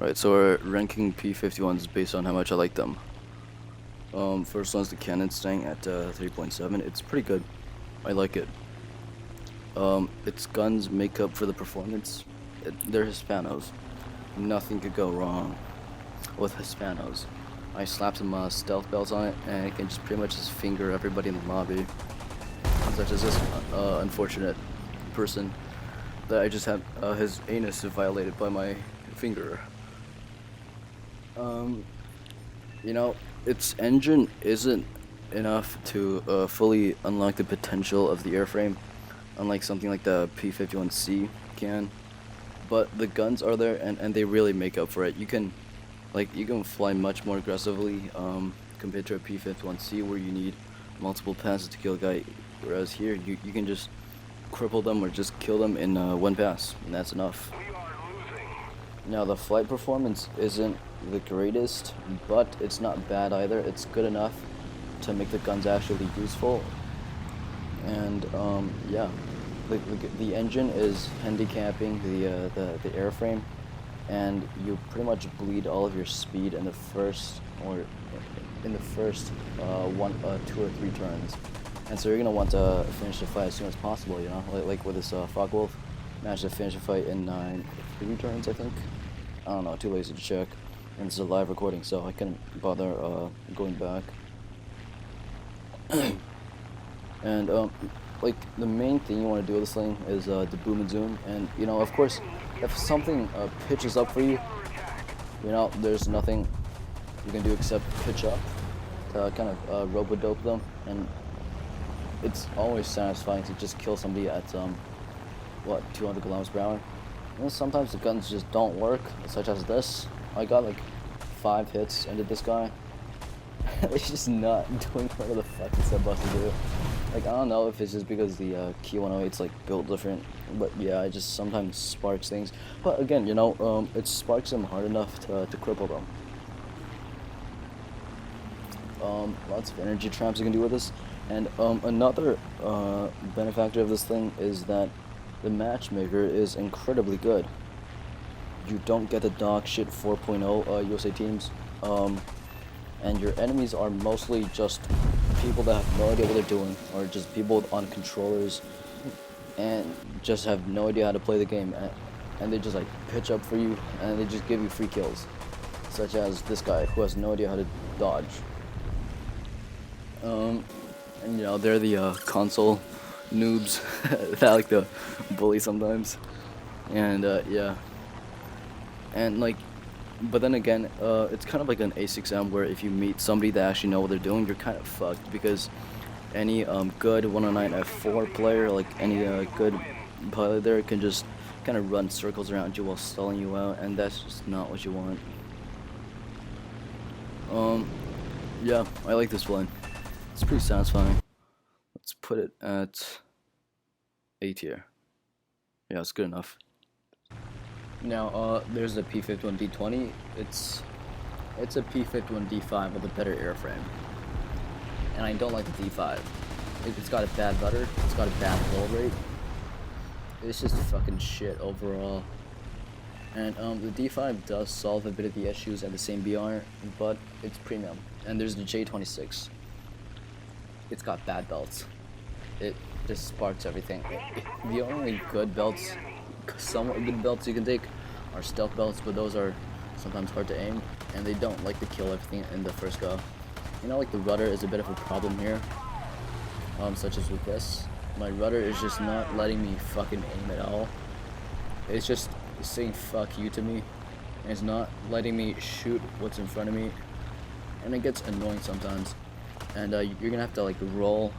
Right, so our ranking P51s based on how much I like them. First one's the cannonstang at 3.7. It's pretty good. I like it. Its guns make up for the performance. They're Hispanos. Nothing could go wrong with Hispanos. I slapped some stealth belts on it, and it can just pretty much just finger everybody in the lobby. Such as this unfortunate person that I just had his anus violated by my finger. You know, its engine isn't enough to fully unlock the potential of the airframe, unlike something like the P51C can. But the guns are there, and they really make up for it. You can fly much more aggressively compared to a P51C, where you need multiple passes to kill a guy, whereas here you can just cripple them or just kill them in one pass, and that's enough. Now, the flight performance isn't the greatest, but it's not bad either. It's good enough to make the guns actually useful. And yeah, the engine is handicapping the airframe, and you pretty much bleed all of your speed in the first 2 or 3 turns. And so you're gonna want to finish the fight as soon as possible. You know, like with this Focke-Wulf, managed to finish the fight in 3 turns, I think. I don't know, too lazy to check. And this is a live recording, so I couldn't bother going back. And like the main thing you want to do with this thing is the boom and zoom. And you know, of course, if something pitches up for you, you know, there's nothing you can do except pitch up to kind of robo-dope them. And it's always satisfying to just kill somebody at 200 kilometers per hour. And sometimes the guns just don't work, such as this. I got like 5 hits into this guy. It's just not doing whatever the fuck it's supposed to do. Like, I don't know if it's just because the Key 108's like built different, but yeah, it just sometimes sparks things. But again, you know, it sparks them hard enough to cripple them. Lots of energy traps you can do with this. And another benefactor of this thing is that the matchmaker is incredibly good. You don't get the dog shit 4.0 USA teams, and your enemies are mostly just people that have no idea what they're doing, or just people on controllers and just have no idea how to play the game, and they just like pitch up for you and they just give you free kills, such as this guy who has no idea how to dodge. And you know, they're the console noobs that like to bully sometimes, and yeah, and like, but then again, it's kind of like an A6M where if you meet somebody that actually know what they're doing, you're kind of fucked, because any good 109F4 player, like any good pilot there, can just kind of run circles around you while stalling you out, and that's just not what you want. Yeah, I like this one. It's pretty satisfying. Let's put it at A tier. Yeah, it's good enough. Now, there's the P51D20. It's a P51D5 with a better airframe, and I don't like the D5. It's got a bad rudder. It's got a bad roll rate. It's just fucking shit overall. And the D5 does solve a bit of the issues at the same BR, but it's premium. And there's the J26. It's got bad belts. It just sparks everything. The only good belts, somewhat good belts you can take, are stealth belts, but those are sometimes hard to aim, and they don't like to kill everything in the first go. You know, like the rudder is a bit of a problem here, such as with this. My rudder is just not letting me fucking aim at all. It's just saying fuck you to me, and it's not letting me shoot what's in front of me, and it gets annoying sometimes. And you're gonna have to like roll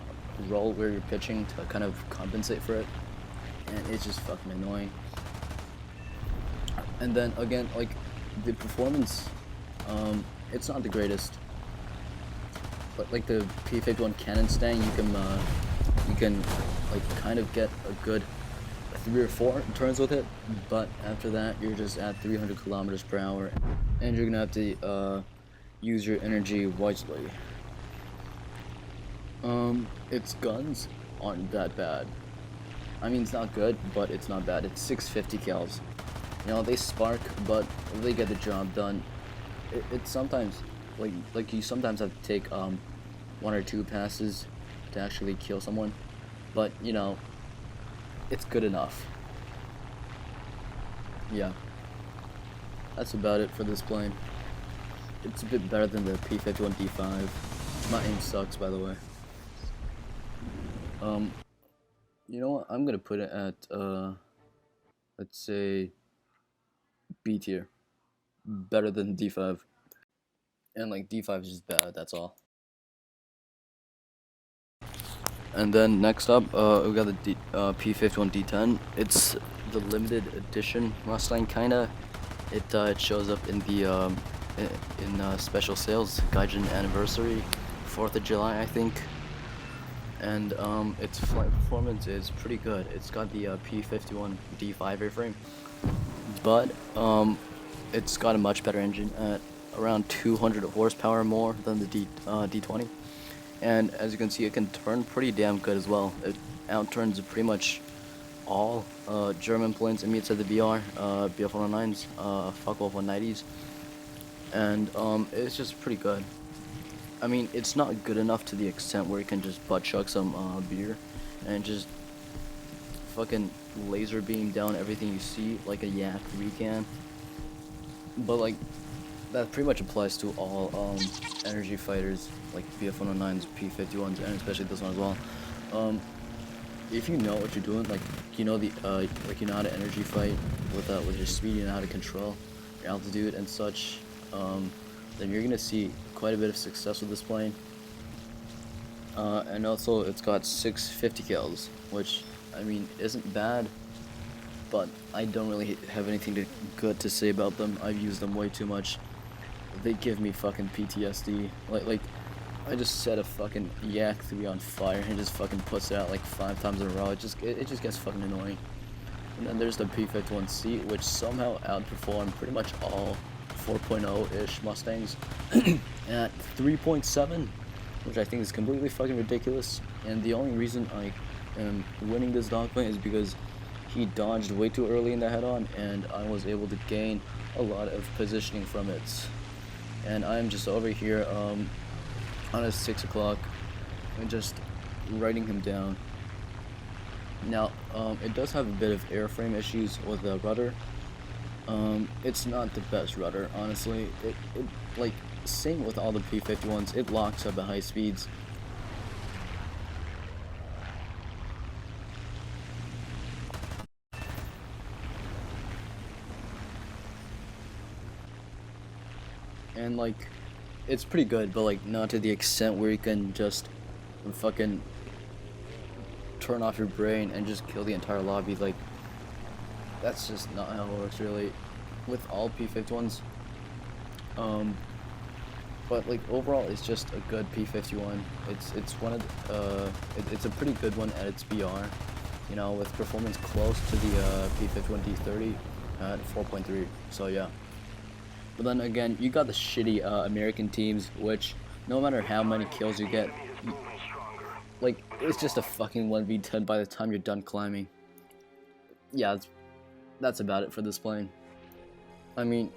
where you're pitching to kind of compensate for it, and it's just fucking annoying. And then again, like the performance, it's not the greatest, but like the P51 cannonstang, you can like kind of get a good 3 or 4 turns with it, but after that you're just at 300 kilometers per hour, and you're gonna have to use your energy wisely. Its guns aren't that bad. I mean, it's not good, but it's not bad. It's 650 cals. You know, they spark, but they get the job done. It's sometimes like you sometimes have to take 1 or 2 passes to actually kill someone, but you know, it's good enough. Yeah, that's about it for this plane. It's a bit better than the P51 D5. My aim sucks, by the way. You know what? I'm gonna put it at let's say B tier. Better than D5. And like D5 is just bad, that's all. And then next up, we got the P51 D10. It's the limited edition Mustang, kinda. It shows up in the in special sales, Gaijin anniversary, 4th of July, I think. And its flight performance is pretty good. It's got the P51 D5 airframe, but it's got a much better engine at around 200 horsepower more than the D20. And as you can see, it can turn pretty damn good as well. It outturns pretty much all German planes. I mean, it's at the BR, BF-109s, Focke-Wulf 190s, and it's just pretty good. I mean, it's not good enough to the extent where you can just butt chuck some beer and just fucking laser beam down everything you see like a Yak 3 can. But like, that pretty much applies to all energy fighters like BF-109s, P51s, and especially this one as well. If you know what you're doing, like you know like you know how to energy fight with your speed, you know how to control your altitude and such, then you're gonna see quite a bit of success with this plane. And also, it's got 650 kills, which I mean isn't bad, but I don't really have anything good to say about them. I've used them way too much. They give me fucking PTSD. Like I just set a fucking Yak 3 on fire and just fucking puts it out like 5 times in a row. It just gets fucking annoying. And then there's the P51C, which somehow outperformed pretty much all 4.0-ish Mustangs at 3.7, which I think is completely fucking ridiculous. And the only reason I am winning this dogfight is because he dodged way too early in the head-on, and I was able to gain a lot of positioning from it. And I'm just over here on a 6 o'clock and just writing him down. Now, it does have a bit of airframe issues with the rudder. It's not the best rudder, honestly. It like, same with all the P51s, it locks up at high speeds. And like, it's pretty good, but like not to the extent where you can just fucking turn off your brain and just kill the entire lobby. Like, that's just not how it works really with all P51s. But like overall, it's just a good P51. It's one of the, it's a pretty good one at its BR, you know, with performance close to the P51 D30 at 4.3. So yeah. But then again, you got the shitty American teams, which no matter how many kills you get, like, it's just a fucking 1v10 by the time you're done climbing. Yeah, that's about it for this plane. I mean,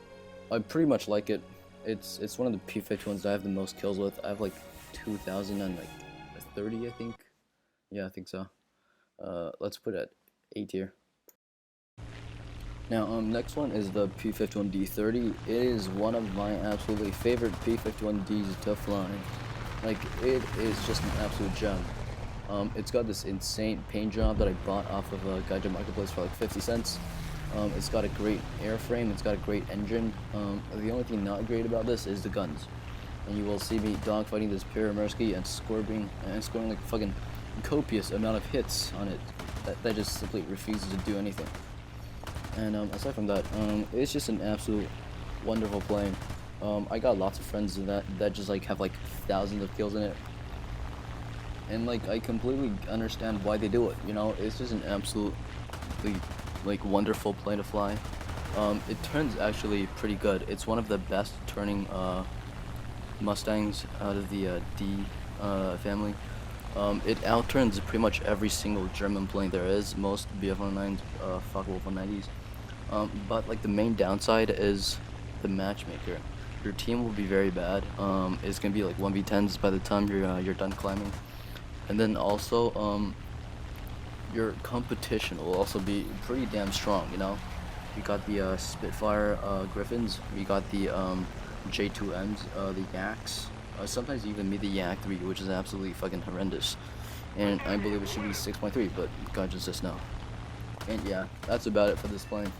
I pretty much like it. It's one of the P51s that I have the most kills with. I have like 2,030, I think. Yeah, I think so. Let's put it at A tier. Now, next one is the P51 D30. It is one of my absolutely favorite P51Ds to fly. Like, it is just an absolute gem. It's got this insane paint job that I bought off of a Gaijin Marketplace for like 50 cents. It's got a great airframe, it's got a great engine. The only thing not great about this is the guns. And you will see me dogfighting this Pyramersky and scoring like a fucking copious amount of hits on it that just simply refuses to do anything. And aside from that, it's just an absolute wonderful plane. I got lots of friends that just like have like thousands of kills in it, and like I completely understand why they do it. You know, it's just an absolutely like wonderful plane to fly. It turns actually pretty good. It's one of the best turning Mustangs out of the D family. It outturns pretty much every single German plane there is. Most BF-109s, Focke-Wulf 190s. But like the main downside is the matchmaker. Your team will be very bad. It's gonna be like 1v10s by the time you're done climbing, and then also your competition will also be pretty damn strong. You know, we got the Spitfire Griffins, we got the J2Ms, the Yaks. Sometimes you even meet the Yak 3, which is absolutely fucking horrendous. And I believe it should be 6.3, but God just says no. And yeah, that's about it for this plane.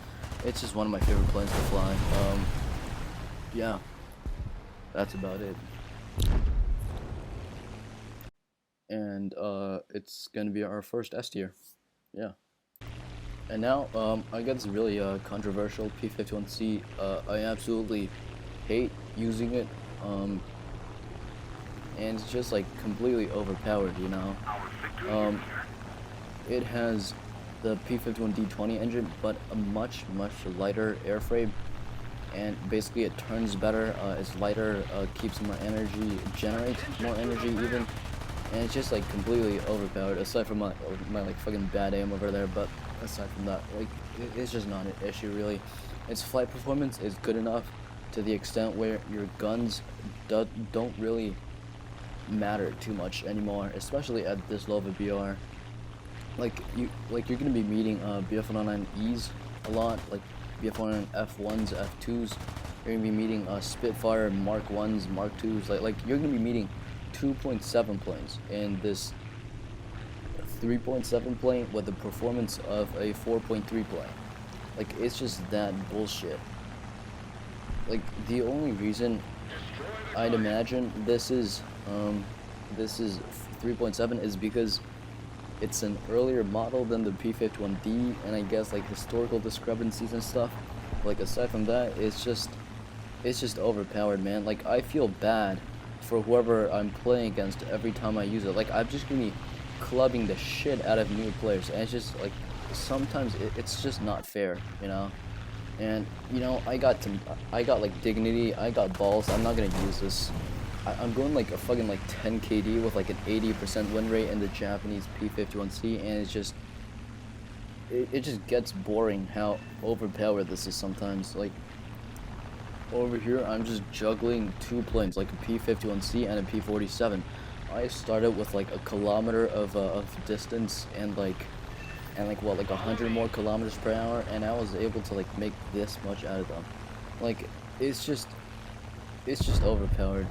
It's just one of my favorite planes to fly. Yeah, that's about it. And it's gonna be our first S tier. Yeah. And now, I got this really controversial P51C. I absolutely hate using it. And it's just like completely overpowered, you know. It has the P51D20 engine, but a much lighter airframe, and basically it turns better. It's lighter, keeps more energy, generates more energy even, and it's just like completely overpowered. Aside from my like fucking bad aim over there, but aside from that, like it's just not an issue really. Its flight performance is good enough to the extent where your guns don't really matter too much anymore, especially at this low of a BR. Like you're gonna be meeting BF109Es a lot, like BF109 F1s, F2s. You're gonna be meeting Spitfire Mark 1s, Mark 2s. Like you're gonna be meeting 2.7 planes in this 3.7 plane with the performance of a 4.3 plane. Like it's just that bullshit. Like the only reason I'd imagine this is 3.7 is because it's an earlier model than the P51D, and I guess like historical discrepancies and stuff. Like aside from that, it's just overpowered, man. Like I feel bad for whoever I'm playing against every time I use it. Like I'm just gonna be clubbing the shit out of new players, and it's just like sometimes it's just not fair, you know. And you know, I got like dignity, I got balls. I'm not gonna use this. I'm going like a fucking like 10 KD with like an 80% win rate in the Japanese P51C, and it's just it just gets boring how overpowered this is sometimes. Like over here, I'm just juggling two planes, like a P51C and a P47. I started with like a kilometer of distance and like what, like 100 more kilometers per hour, and I was able to like make this much out of them. Like it's just overpowered.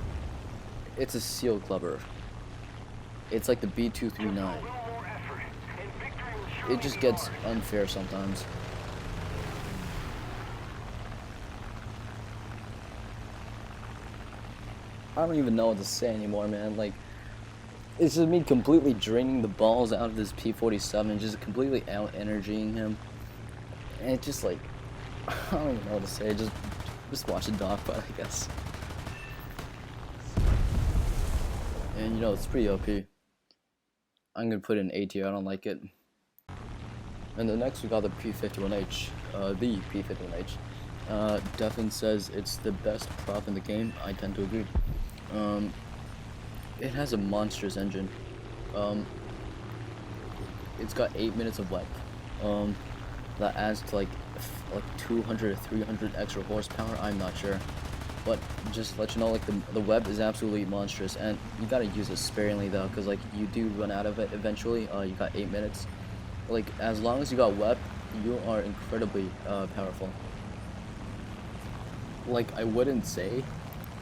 It's a seal clubber. It's like the B239. It just gets unfair sometimes. I don't even know what to say anymore, man. Like, it's just me completely draining the balls out of this P47, just completely out-energying him. And it just like, I don't even know what to say. Just watch the dogfight, I guess. And you know, it's pretty OP. I'm gonna put it in A tier, I don't like it. And the next we got the P51H, the P51H. Devin says it's the best prop in the game. I tend to agree. It has a monstrous engine. It's got 8 minutes of life. That adds to like 200 or 300 extra horsepower. I'm not sure. But just to let you know, like the web is absolutely monstrous, and you gotta use it sparingly though, because like you do run out of it eventually. You got 8 minutes. Like as long as you got web, you are incredibly powerful. Like I wouldn't say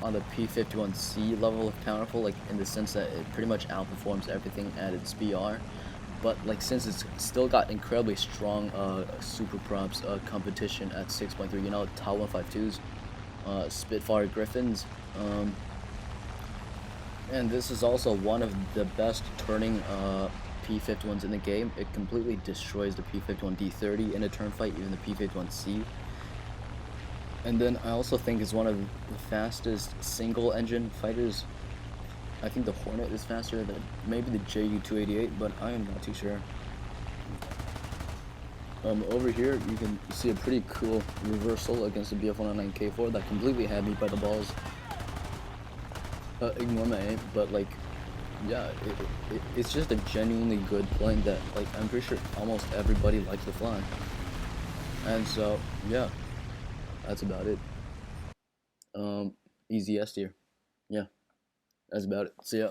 on the P51C level of powerful, like in the sense that it pretty much outperforms everything at its BR. But like since it's still got incredibly strong super props competition at 6.3, you know, Tau 152s. Spitfire Griffins, and this is also one of the best turning P51s in the game. It completely destroys the P51D30 in a turn fight, even the P51C. And then I also think it's one of the fastest single engine fighters. I think the Hornet is faster than maybe the JU-288, but I am not too sure. Over here, you can see a pretty cool reversal against the BF109K4 that completely had me by the balls. Ignore my aim, but like, yeah, it's just a genuinely good plane that, like, I'm pretty sure almost everybody likes to fly. And so, yeah, that's about it. Easy S tier. Yeah, that's about it. See ya.